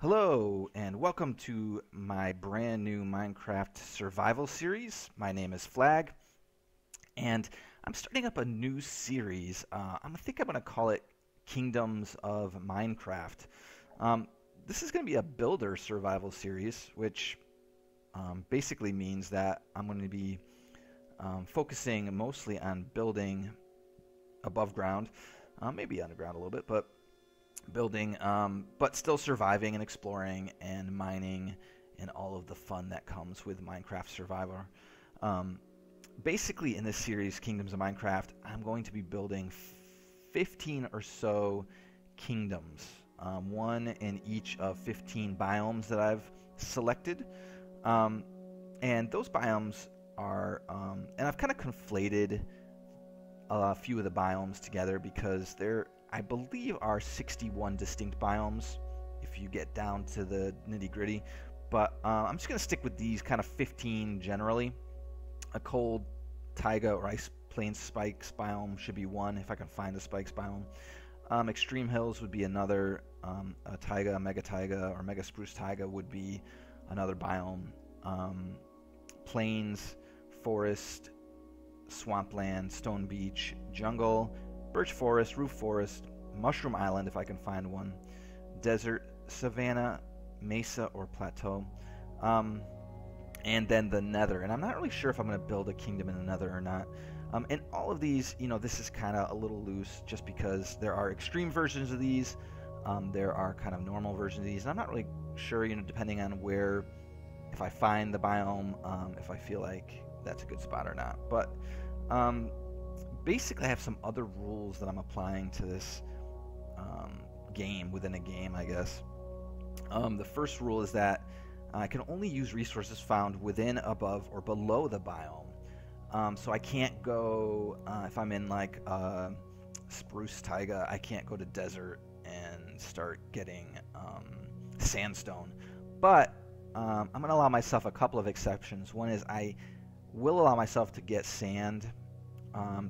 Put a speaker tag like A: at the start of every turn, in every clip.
A: Hello, and welcome to my brand new Minecraft survival series. My name is Flag, and I'm starting up a new series. I think I'm going to call it Kingdoms of Minecraft. Um, this is going to be a builder survival series, which basically means that I'm going to be focusing mostly on building above ground, maybe underground a little bit, but building, but still surviving and exploring and mining and all of the fun that comes with Minecraft Survivor. Um, Basically, in this series, Kingdoms of Minecraft, I'm going to be building 15 or so kingdoms, one in each of 15 biomes that I've selected. Um, and those biomes are, and I've kind of conflated a few of the biomes together because there, I believe, are 61 distinct biomes if you get down to the nitty gritty. But I'm just going to stick with these kind of 15 generally. A cold taiga or ice plains spikes biome should be one if I can find the spikes biome. Extreme hills would be another. A taiga, a mega taiga, or mega spruce taiga would be another biome. Plains, forest, swampland, stone beach, jungle, birch forest, roof forest, mushroom island if I can find one, desert, savanna, mesa, or plateau, and then the nether. And I'm not really sure if I'm going to build a kingdom in the nether or not. And all of these, this is kind of a little loose just because there are extreme versions of these. There are kind of normal versions of these. And I'm not really sure, depending on where, if I find the biome, if I feel like that's a good spot or not. But basically, I have some other rules that I'm applying to this game within a game, I guess. The first rule is that I can only use resources found within, above, or below the biome. So I can't go, if I'm in like spruce taiga, I can't go to desert and start getting sandstone. But I'm going to allow myself a couple of exceptions. One is I will allow myself to get sand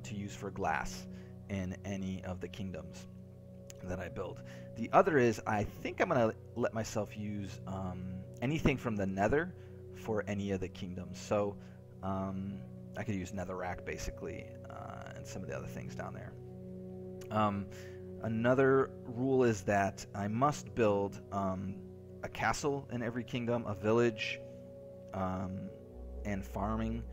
A: to use for glass in any of the kingdoms that I build. The other is I think I'm going to let myself use anything from the nether for any of the kingdoms. So I could use netherrack basically and some of the other things down there. Another rule is that I must build a castle in every kingdom, a village, and farming.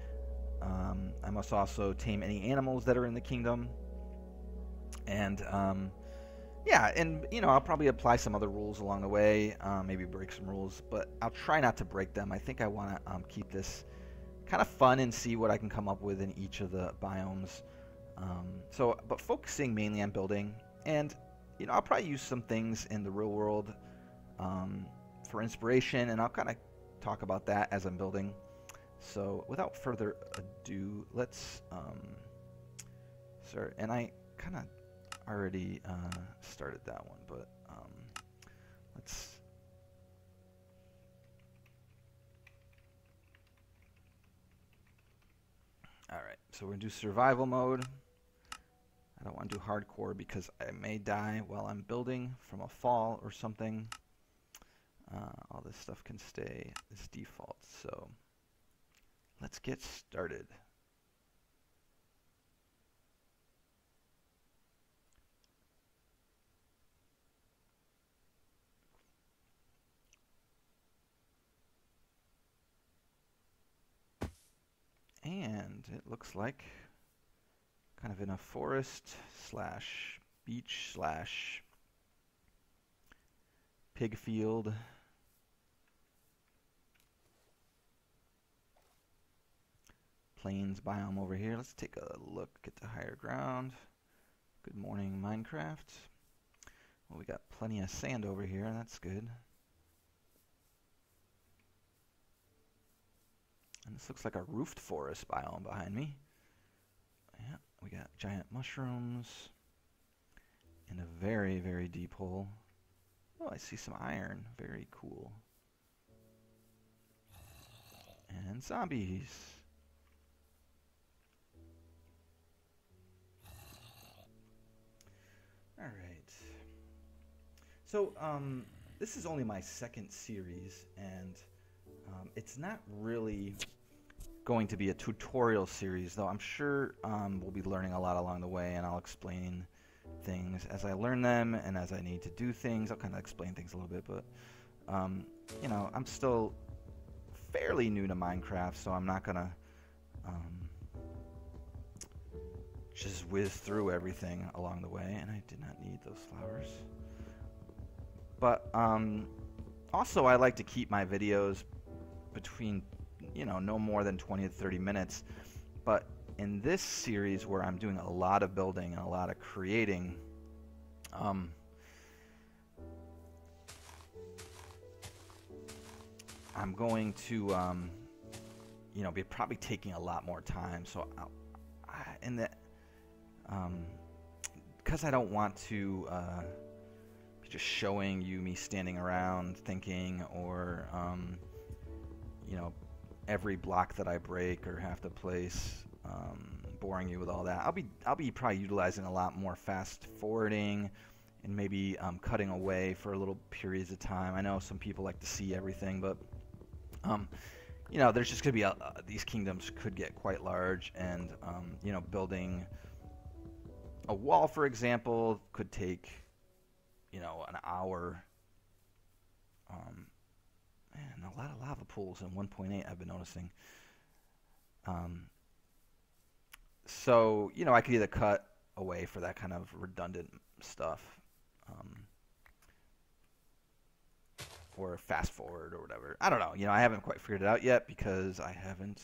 A: I must also tame any animals that are in the kingdom. And yeah, and I'll probably apply some other rules along the way, maybe break some rules, but I'll try not to break them. I think I want to keep this kind of fun and see what I can come up with in each of the biomes. But focusing mainly on building, and I'll probably use some things in the real world for inspiration, and I'll kind of talk about that as I'm building. So without further ado, let's start. And I kind of already started that one, but let's. All right, so we're gonna do survival mode. I don't want to do hardcore because I may die while I'm building from a fall or something. All this stuff can stay as default, so let's get started. And it looks like kind of in a forest slash beach slash pig field. Plains biome over here. Let's take a look at the higher ground. Good morning, Minecraft. Well, we got plenty of sand over here. That's good. And this looks like a roofed forest biome behind me. Yeah, we got giant mushrooms in a very, very deep hole. Oh, I see some iron. Very cool. And zombies. All right. So, this is only my second series, and it's not really going to be a tutorial series, though I'm sure we'll be learning a lot along the way, and I'll explain things as I learn them, and as I need to do things, I'll kind of explain things a little bit, but you know, I'm still fairly new to Minecraft, so I'm not gonna just whiz through everything along the way. And I did not need those flowers. But also, I like to keep my videos between, you know, no more than 20 to 30 minutes. But in this series, where I'm doing a lot of building and a lot of creating, I'm going to, you know, be probably taking a lot more time. So, because I don't want to be just showing you me standing around thinking, or, you know, every block that I break or have to place, boring you with all that. I'll be probably utilizing a lot more fast forwarding, and maybe cutting away for little periods of time. I know some people like to see everything, but you know, there's just going to be these kingdoms could get quite large, and you know, building a wall, for example, could take, you know, an hour. And a lot of lava pools in 1.8 I've been noticing. So, you know, I could either cut away for that kind of redundant stuff, or fast forward or whatever. I don't know. You know, I haven't quite figured it out yet, because I haven't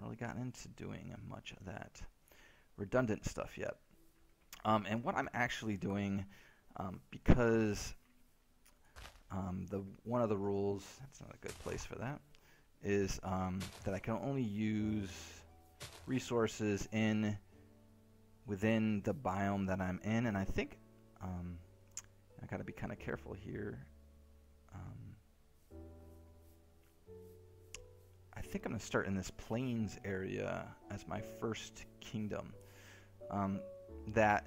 A: really gotten into doing much of that redundant stuff yet. And what I'm actually doing, because one of the rules, that's not a good place for that, is that I can only use resources within the biome that I'm in, and I think I gotta be kind of careful here. I think I'm gonna start in this plains area as my first kingdom. That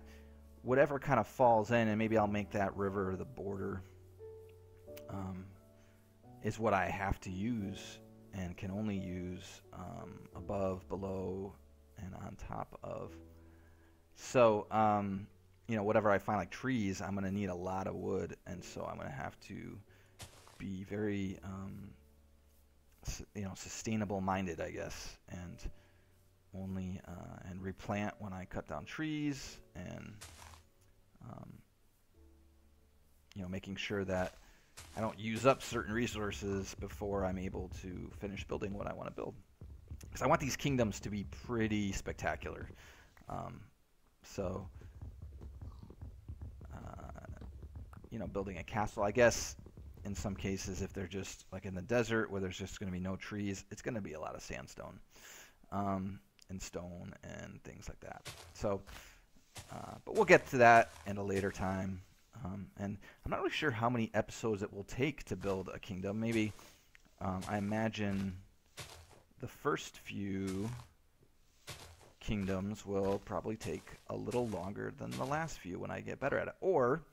A: whatever kind of falls in, and maybe I'll make that river the border, is what I have to use and can only use above, below, and on top of. So, you know, whatever I find, like trees, I'm going to need a lot of wood, and so I'm going to have to be very, you know, sustainable minded, I guess, and only and replant when I cut down trees, and you know, making sure that I don't use up certain resources before I'm able to finish building what I want to build. Because I want these kingdoms to be pretty spectacular. So, you know, building a castle, I guess, in some cases, if they're just like in the desert where there's just going to be no trees, it's going to be a lot of sandstone and stone and things like that. So, but we'll get to that in a later time. And I'm not really sure how many episodes it will take to build a kingdom. Maybe, I imagine the first few kingdoms will probably take a little longer than the last few when I get better at it. Or,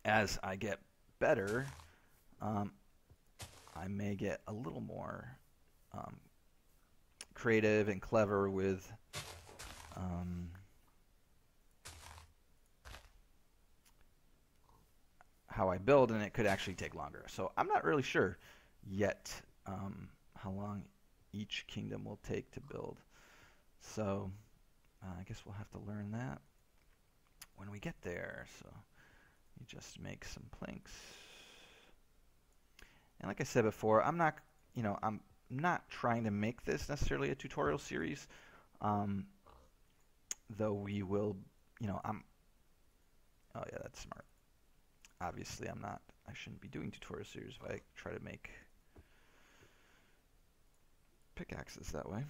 A: as I get better, I may get a little more creative and clever with how I build, and it could actually take longer. So I'm not really sure yet how long each kingdom will take to build. So I guess we'll have to learn that when we get there. So you just make some planks. And like I said before, I'm not, you know, I'm not trying to make this necessarily a tutorial series, though we will, you know, oh yeah, that's smart. Obviously, I shouldn't be doing tutorial series if I try to make pickaxes that way.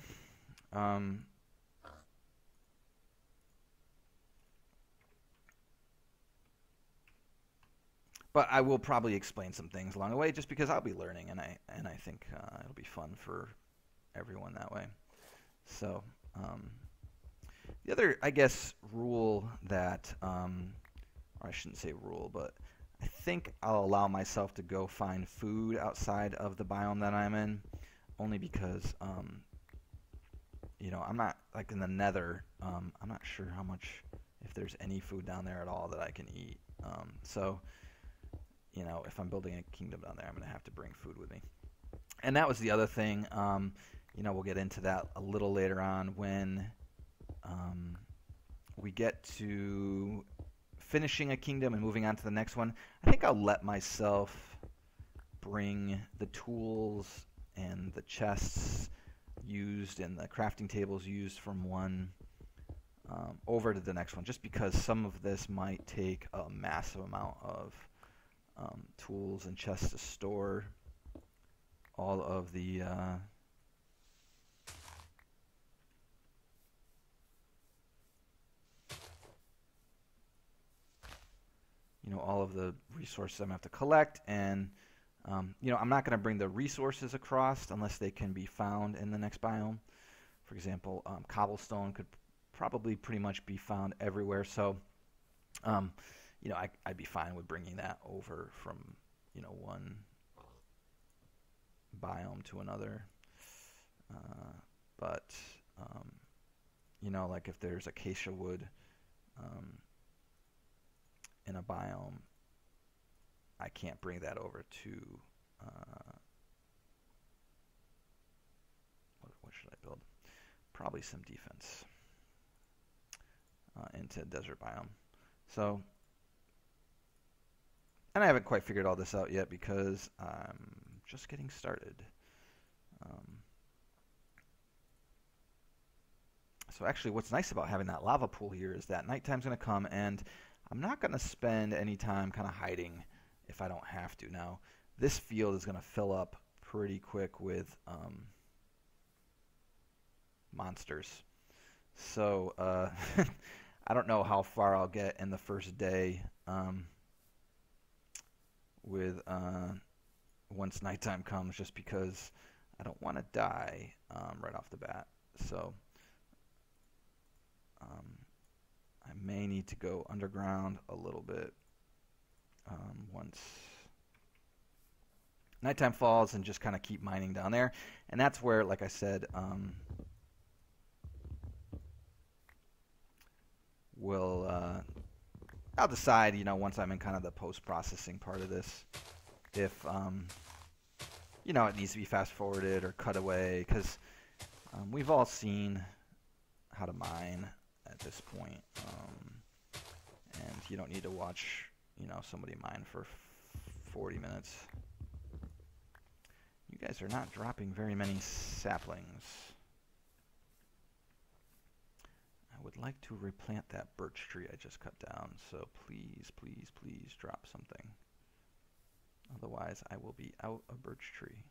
A: But I will probably explain some things along the way, just because I'll be learning, and I think it'll be fun for everyone that way. So the other, I guess, rule that, or I shouldn't say rule, but I think I'll allow myself to go find food outside of the biome that I'm in, only because you know, I'm not like in the Nether. I'm not sure how much, if there's any food down there at all that I can eat. So, you know, if I'm building a kingdom down there, I'm going to have to bring food with me. And that was the other thing. You know, we'll get into that a little later on when we get to finishing a kingdom and moving on to the next one. I think I'll let myself bring the tools and the chests used and the crafting tables used from one over to the next one, just because some of this might take a massive amount of tools and chests to store all of the you know, all of the resources I'm going to have to collect. And you know, I'm not going to bring the resources across unless they can be found in the next biome. For example, cobblestone could probably pretty much be found everywhere. So, you know, I'd be fine with bringing that over from, you know, one biome to another. But, you know, like if there's acacia wood in a biome, I can't bring that over to, what should I build? Probably some defense into desert biome. So, and I haven't quite figured all this out yet because I'm just getting started. So actually what's nice about having that lava pool here is that nighttime's going to come and I'm not going to spend any time kind of hiding if I don't have to. Now, this field is going to fill up pretty quick with monsters. So I don't know how far I'll get in the first day with once nighttime comes, just because I don't want to die right off the bat. So I may need to go underground a little bit once nighttime falls and just kind of keep mining down there. And that's where, like I said, I'll decide, you know, once I'm in kind of the post-processing part of this, if you know, it needs to be fast-forwarded or cut away, because we've all seen how to mine at this point, and you don't need to watch, you know, somebody mine for 40 minutes. You guys are not dropping very many saplings. I would like to replant that birch tree I just cut down, so please, please, please drop something. Otherwise, I will be out of birch tree.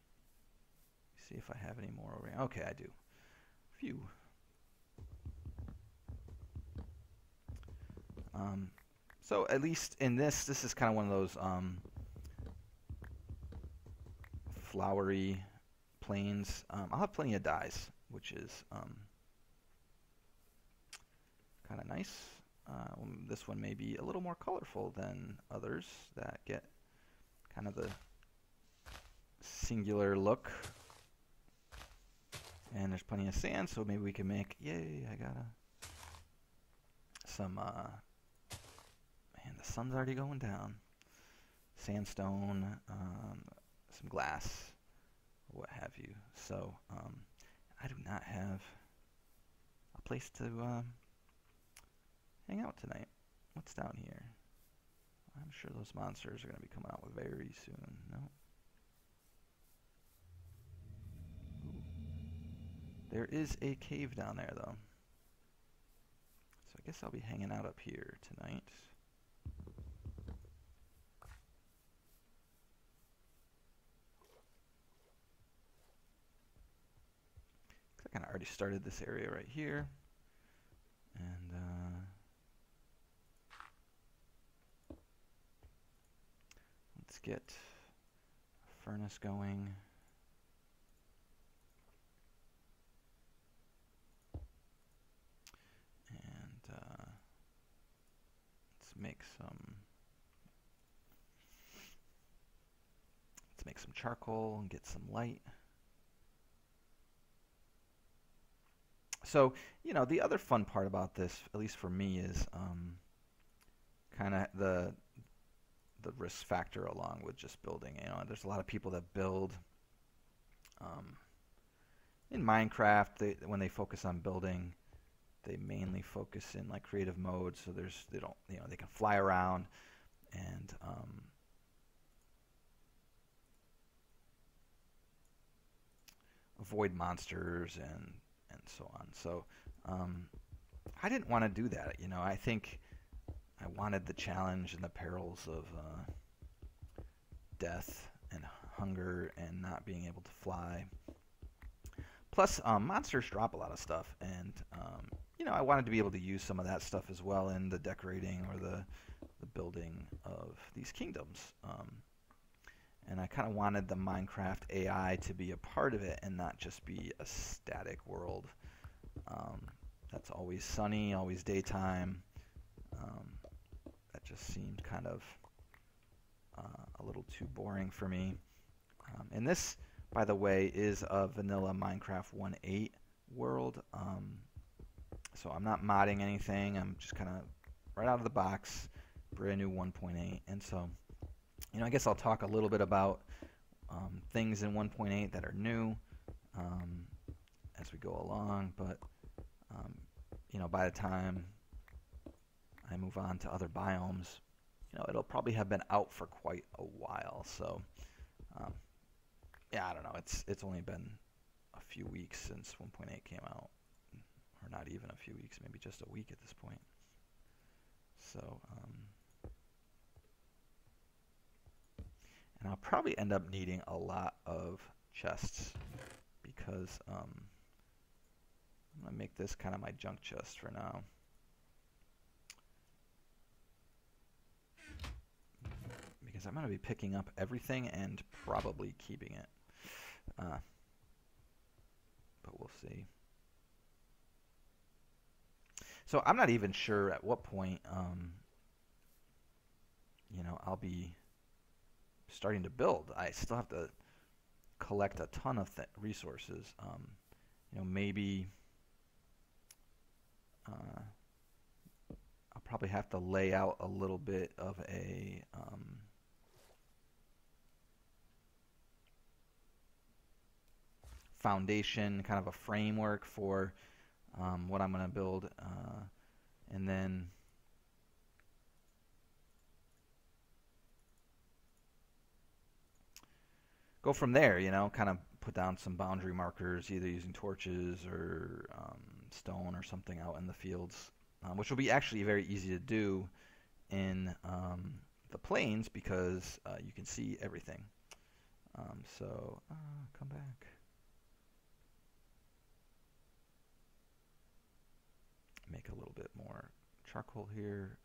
A: See if I have any more over here. Okay, I do. Phew. So at least in this is kind of one of those flowery plains. I'll have plenty of dyes, which is kind of nice. This one may be a little more colorful than others that get kind of the singular look. And there's plenty of sand, so maybe we can make, yay, I got some, man, the sun's already going down. Sandstone, some glass, what have you. So, I do not have a place to hang out tonight. What's down here? I'm sure those monsters are going to be coming out very soon. No? Ooh. There is a cave down there, though. So I guess I'll be hanging out up here tonight. I kind of already started this area right here. And let's get a furnace going. And let's make some Let's make some charcoal and get some light. So, the other fun part about this, at least for me, is kind of the risk factor along with just building. There's a lot of people that build um, in Minecraft. When they focus on building, they mainly focus in like creative mode. So they don't, they can fly around and avoid monsters and so on. So I didn't want to do that. I think I wanted the challenge and the perils of death and hunger and not being able to fly. Plus, monsters drop a lot of stuff, and I wanted to be able to use some of that stuff as well in the decorating or the building of these kingdoms. And I kind of wanted the Minecraft AI to be a part of it and not just be a static world that's always sunny, always daytime. That just seemed kind of a little too boring for me. And this, by the way, is a vanilla Minecraft 1.8 world. So I'm not modding anything. I'm just kind of right out of the box, brand new 1.8. And so, I guess I'll talk a little bit about things in 1.8 that are new as we go along. But, by the time I move on to other biomes, it'll probably have been out for quite a while. So, yeah, I don't know. It's only been a few weeks since 1.8 came out, or not even a few weeks, maybe just a week at this point. So, and I'll probably end up needing a lot of chests because I'm gonna make this kind of my junk chest for now. Because I'm going to be picking up everything and probably keeping it. But we'll see. So I'm not even sure at what point, I'll be starting to build. I still have to collect a ton of resources. Maybe I'll probably have to lay out a little bit of a foundation, kind of a framework for what I'm going to build, and then go from there. Kind of put down some boundary markers, either using torches or stone or something out in the fields, which will be actually very easy to do in the plains because you can see everything. So come back. Make a little bit more charcoal here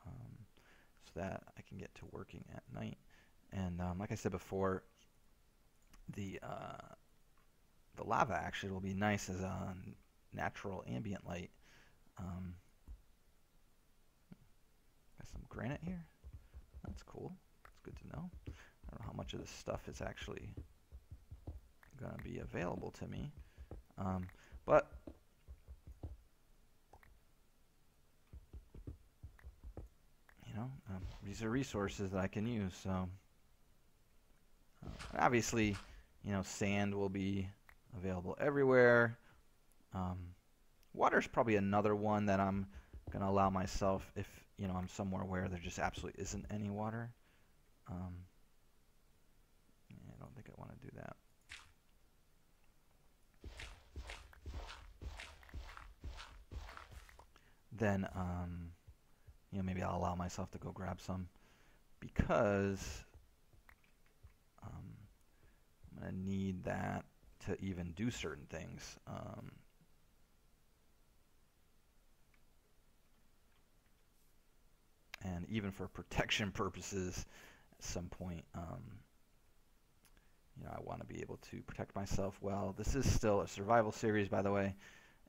A: so that I can get to working at night. And like I said before, the lava actually will be nice as a natural ambient light. Got some granite here. That's cool. That's good to know. I don't know how much of this stuff is actually going to be available to me. But these are resources that I can use. So obviously, sand will be available everywhere. Water is probably another one that I'm going to allow myself if I'm somewhere where there just absolutely isn't any water. I don't think I want to do that. Then maybe I'll allow myself to go grab some because I'm going to need that to even do certain things. And even for protection purposes, at some point, I want to be able to protect myself well. This is still a survival series, by the way,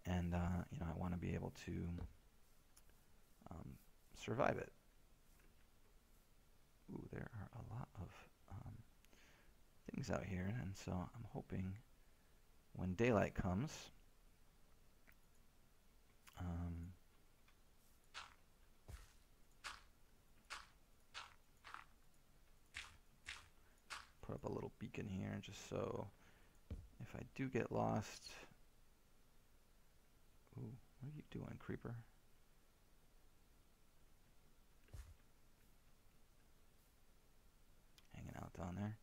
A: and I want to be able to survive it. Ooh, there are a lot of things out here, and so I'm hoping when daylight comes, put up a little beacon here just so if I do get lost. Ooh, what are you doing, creeper? Hanging out down there.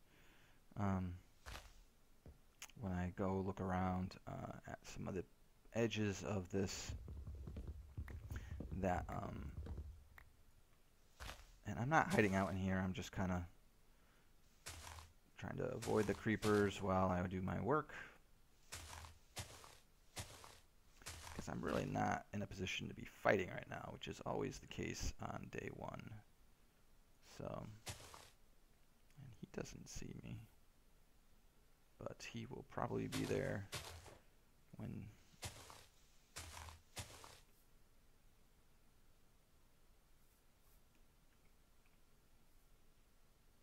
A: When I go look around at some of the edges of this, and I'm not hiding out in here, I'm just kind of trying to avoid the creepers while I do my work, because I'm really not in a position to be fighting right now, which is always the case on day one. So, and he doesn't see me, but he will probably be there when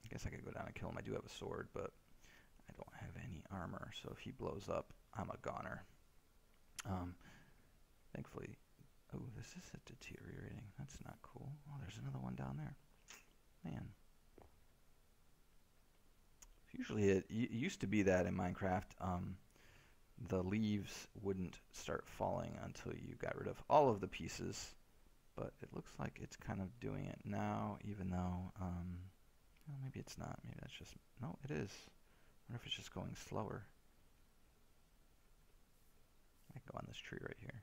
A: I guess I could go down and kill him. I do have a sword, but I don't have any armor, so if he blows up, I'm a goner. Thankfully, oh, this is deteriorating. That's not cool. Oh, there's another one down there. Man. Usually it used to be that in Minecraft, the leaves wouldn't start falling until you got rid of all of the pieces, but it looks like it's kind of doing it now, even though, well, maybe it's not. Maybe that's just, no, it is. I wonder if it's just going slower. I can go on this tree right here.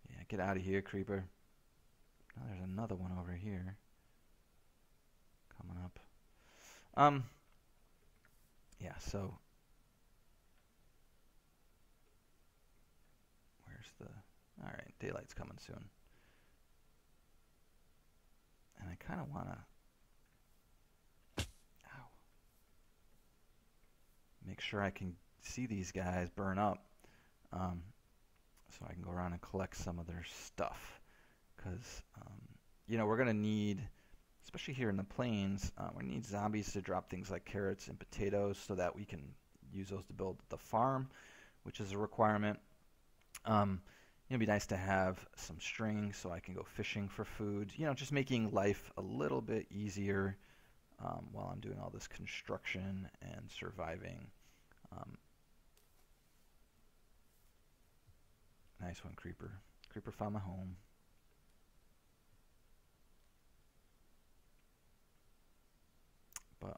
A: Yeah, get out of here, creeper. Oh, there's another one over here. Coming up. Yeah, so where's the, all right, daylight's coming soon. And I kind of want to, make sure I can see these guys burn up, so I can go around and collect some of their stuff, because, you know, we're going to need, especially here in the plains, we need zombies to drop things like carrots and potatoes so that we can use those to build the farm, which is a requirement. It'd be nice to have some string so I can go fishing for food. You know, just making life a little bit easier while I'm doing all this construction and surviving. Nice one, creeper. Creeper found my home. But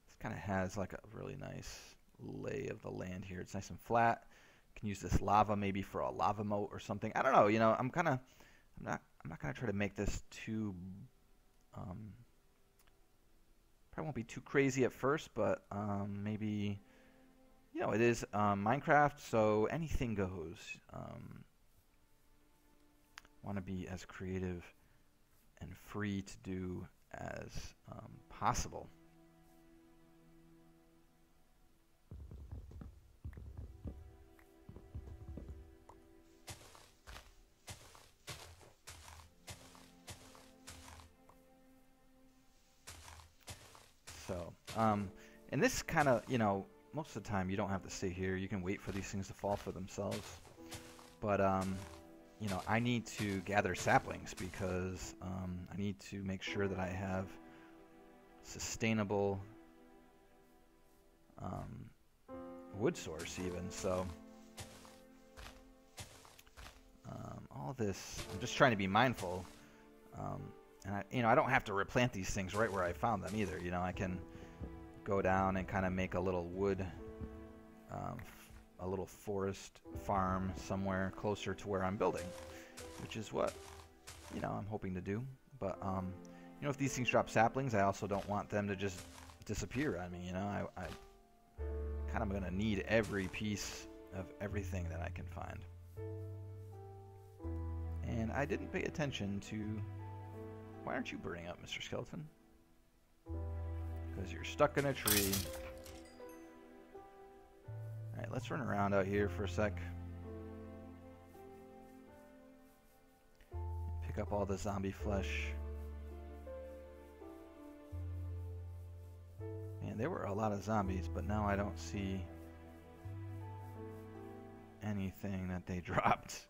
A: this kind of has like a really nice lay of the land here. It's nice and flat. Can use this lava maybe for a lava moat or something. I don't know. You know, I'm not gonna try to make this too. Probably won't be too crazy at first, but maybe. You know, it is Minecraft, so anything goes. Want to be as creative and free to do as possible. So, and this kind of, you know, most of the time you don't have to stay here. You can wait for these things to fall for themselves. But, you know, I need to gather saplings because I need to make sure that I have sustainable wood source even. So, all this, I'm just trying to be mindful. And you know, I don't have to replant these things right where I found them either. You know, I can go down and kind of make a little wood, a little forest farm somewhere closer to where I'm building, which is what, you know, I'm hoping to do. But, you know, if these things drop saplings, I also don't want them to just disappear on me. You know, I kind of going to need every piece of everything that I can find. And I didn't pay attention to, why aren't you burning up, Mr. Skeleton? Because you're stuck in a tree. Alright, let's run around out here for a sec. Pick up all the zombie flesh. And there were a lot of zombies, but now I don't see anything that they dropped.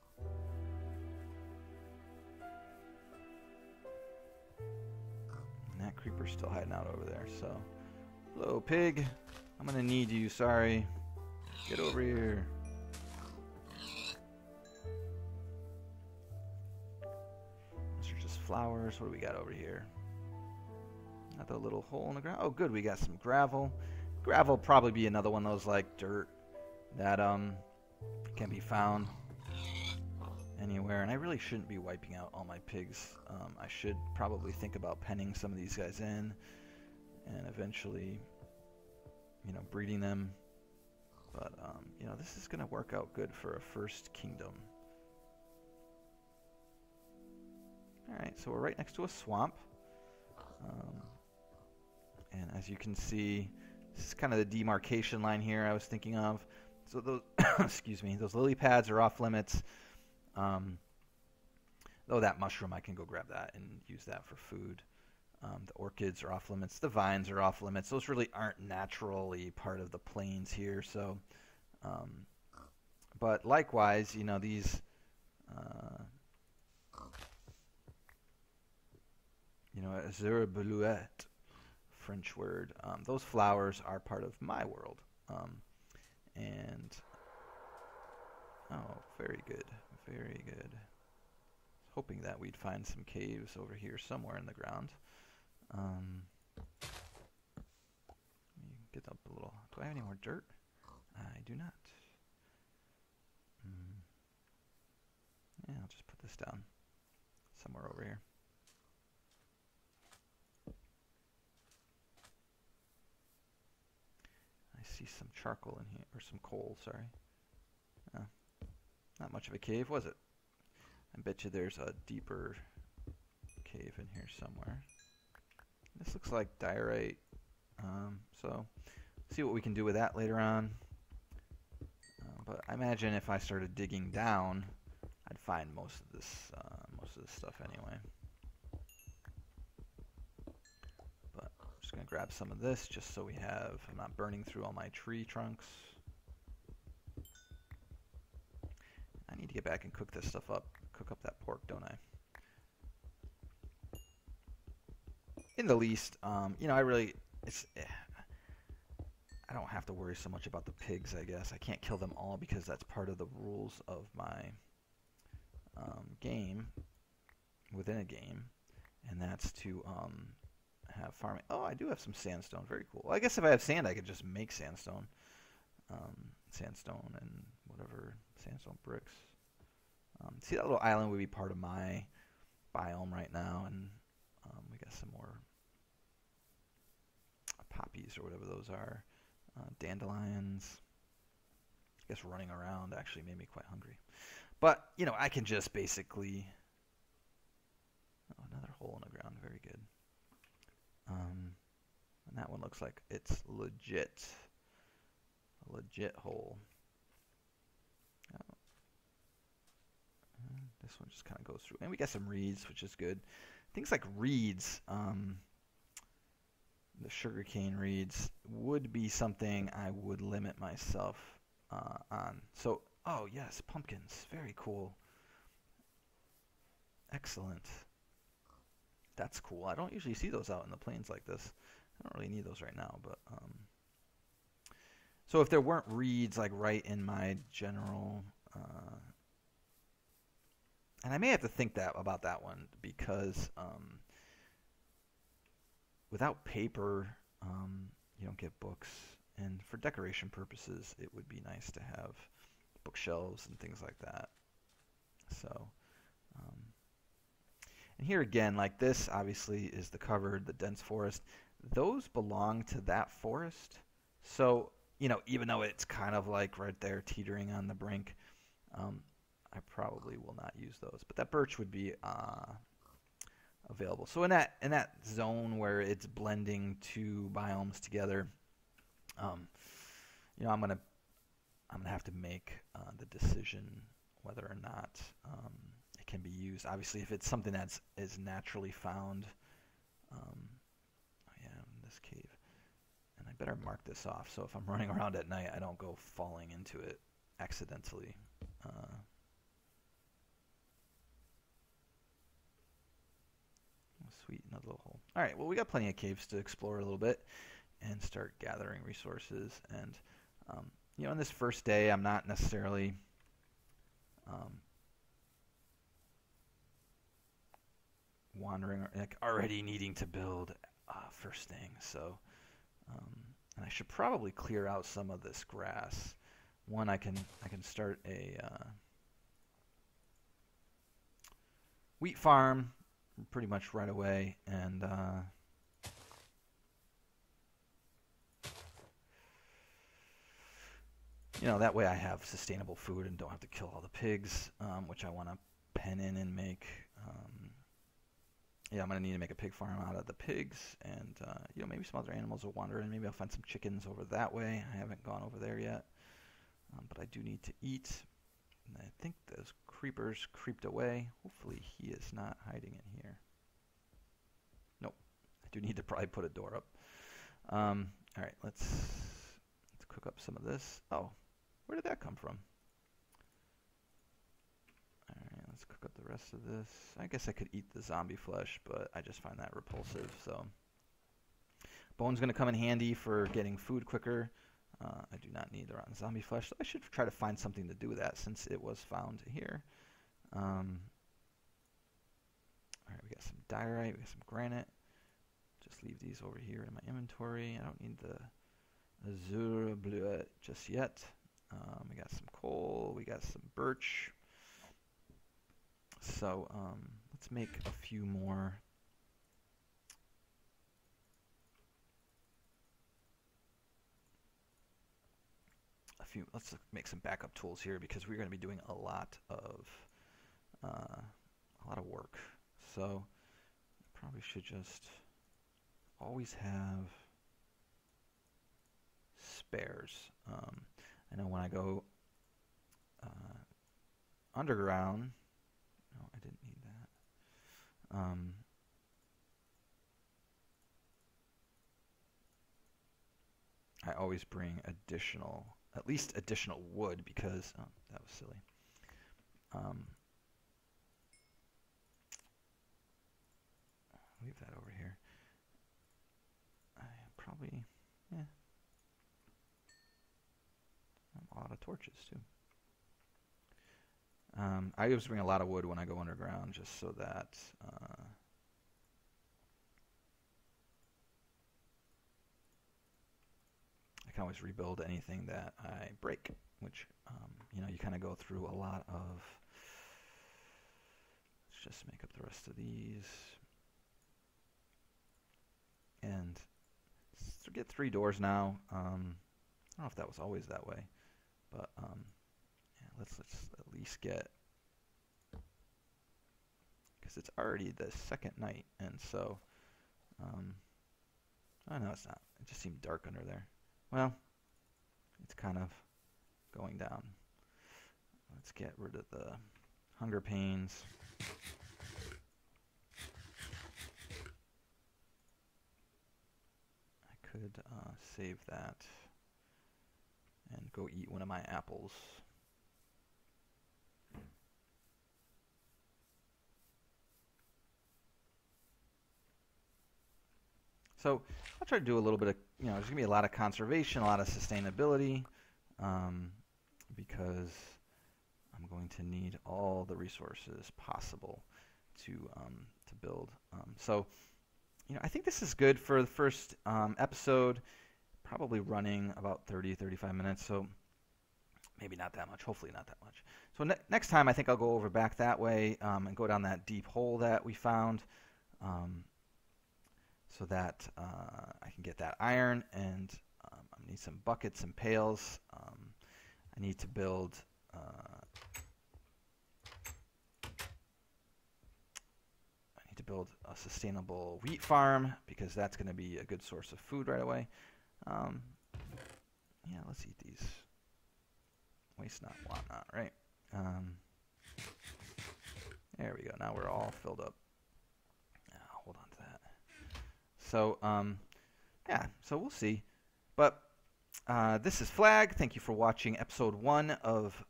A: And that creeper's still hiding out over there, so... Hello, pig. I'm gonna need you, sorry. Get over here. Those are just flowers. What do we got over here? Another little hole in the ground. Oh, good. We got some gravel. Gravel will probably be another one of those like dirt that can be found anywhere. And I really shouldn't be wiping out all my pigs. I should probably think about penning some of these guys in and eventually, you know, breeding them. But you know, this is going to work out good for a first kingdom. All right, so we're right next to a swamp. And as you can see, this is kind of the demarcation line here I was thinking of. So those, excuse me, those lily pads are off limits. Though that mushroom, I can go grab that and use that for food. The orchids are off limits. The vines are off limits. Those really aren't naturally part of the plains here. So, but likewise, you know, these, you know, azure belouette, French word. Those flowers are part of my world. And, oh, very good, very good. Hoping that we'd find some caves over here somewhere in the ground. Get up a little. Do I have any more dirt? I do not. Yeah, I'll just put this down somewhere over here. I see some charcoal in here, or some coal, sorry. Not much of a cave, was it? I bet you there's a deeper cave in here somewhere. This looks like diorite, so see what we can do with that later on. But I imagine if I started digging down, I'd find most of this stuff anyway. But I'm just gonna grab some of this just so we have. I'm not burning through all my tree trunks. I need to get back and cook this stuff up. Cook up that pork, don't I? In the least, you know, I don't have to worry so much about the pigs, I guess. I can't kill them all because that's part of the rules of my game, within a game, and that's to have farming. Oh, I do have some sandstone. Very cool. Well, I guess if I have sand, I could just make sandstone. Sandstone and whatever, sandstone bricks. See, that little island would be part of my biome right now, and we got some more poppies or whatever those are. Dandelions. I guess running around actually made me quite hungry. But, you know, I can just basically... Oh, another hole in the ground. Very good. And that one looks like it's legit. A legit hole. Oh. This one just kind of goes through. And we got some reeds, which is good. Things like reeds, the sugarcane reeds, would be something I would limit myself on. So, oh yes, pumpkins. Very cool. Excellent. That's cool. I don't usually see those out in the plains like this. I don't really need those right now, but so if there weren't reeds like right in my general and I may have to think about that one because without paper you don't get books, and for decoration purposes it would be nice to have bookshelves and things like that. So and here again, like this obviously is the covered, the dense forest. Those belong to that forest. So, you know, even though it's kind of like right there teetering on the brink, I probably will not use those. But that birch would be available. So in that zone where it's blending two biomes together, you know, I'm gonna have to make the decision whether or not it can be used. Obviously, if it's something that is naturally found, oh yeah, in this cave, and I better mark this off so if I'm running around at night, I don't go falling into it accidentally. Sweet, another little hole. All right, well, we got plenty of caves to explore a little bit and start gathering resources. And, you know, on this first day, I'm not necessarily wandering, like already needing to build first thing. So, and I should probably clear out some of this grass. One, I can start a wheat farm pretty much right away, and you know, that way I have sustainable food and don't have to kill all the pigs, which I want to pen in and make. Yeah, I'm going to need to make a pig farm out of the pigs, and you know, maybe some other animals will wander in. Maybe I'll find some chickens over that way. I haven't gone over there yet, but I do need to eat. And I think those creepers creeped away. Hopefully he is not hiding in here. Nope. I do need to probably put a door up. All right, let's cook up some of this. Oh, where did that come from? All right, let's cook up the rest of this. I guess I could eat the zombie flesh, but I just find that repulsive. So bone's going to come in handy for getting food quicker. I do not need the rotten zombie flesh, so I should try to find something to do with that since it was found here. All right, we got some diorite, we got some granite. Just leave these over here in my inventory. I don't need the azure bleu just yet. We got some coal, we got some birch. So let's make a few more. Let's make some backup tools here because we're going to be doing a lot of work. So probably should just always have spares. I know when I go underground, no, I didn't need that. I always bring at least additional wood because, oh, that was silly. Leave that over here. I probably, yeah. A lot of torches too. I always bring a lot of wood when I go underground just so that I can always rebuild anything that I break, which, you know, you kind of go through a lot of. Let's just make up the rest of these. And so get 3 doors now. I don't know if that was always that way, but yeah, let's at least get, because it's already the second night, and so oh no, it's not. It just seemed dark under there. Well, it's kind of going down. Let's get rid of the hunger pains. I could save that and go eat one of my apples. So I'll try to do a little bit of, you know, there's going to be a lot of conservation, a lot of sustainability, because I'm going to need all the resources possible to build. So, you know, I think this is good for the first episode, probably running about 30-35 minutes, so maybe not that much, hopefully not that much. So next time I think I'll go over back that way and go down that deep hole that we found, so that I can get that iron, and I need some buckets and pails. I need to build a sustainable wheat farm because that's going to be a good source of food right away. Yeah, let's eat these. Waste not, want not, right? There we go. Now we're all filled up. Hold on to that. So, yeah, so we'll see. But this is Flag. Thank you for watching episode 1 of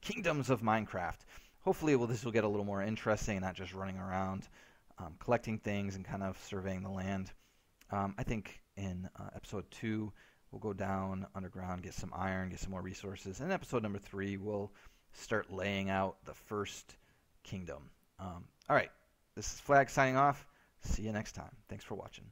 A: Kingdoms of Minecraft. Hopefully this will get a little more interesting and not just running around collecting things and kind of surveying the land. I think in episode 2 we'll go down underground, get some iron, get some more resources. And in episode number 3 we'll start laying out the first kingdom. Alright, this is Flag signing off. See you next time. Thanks for watching.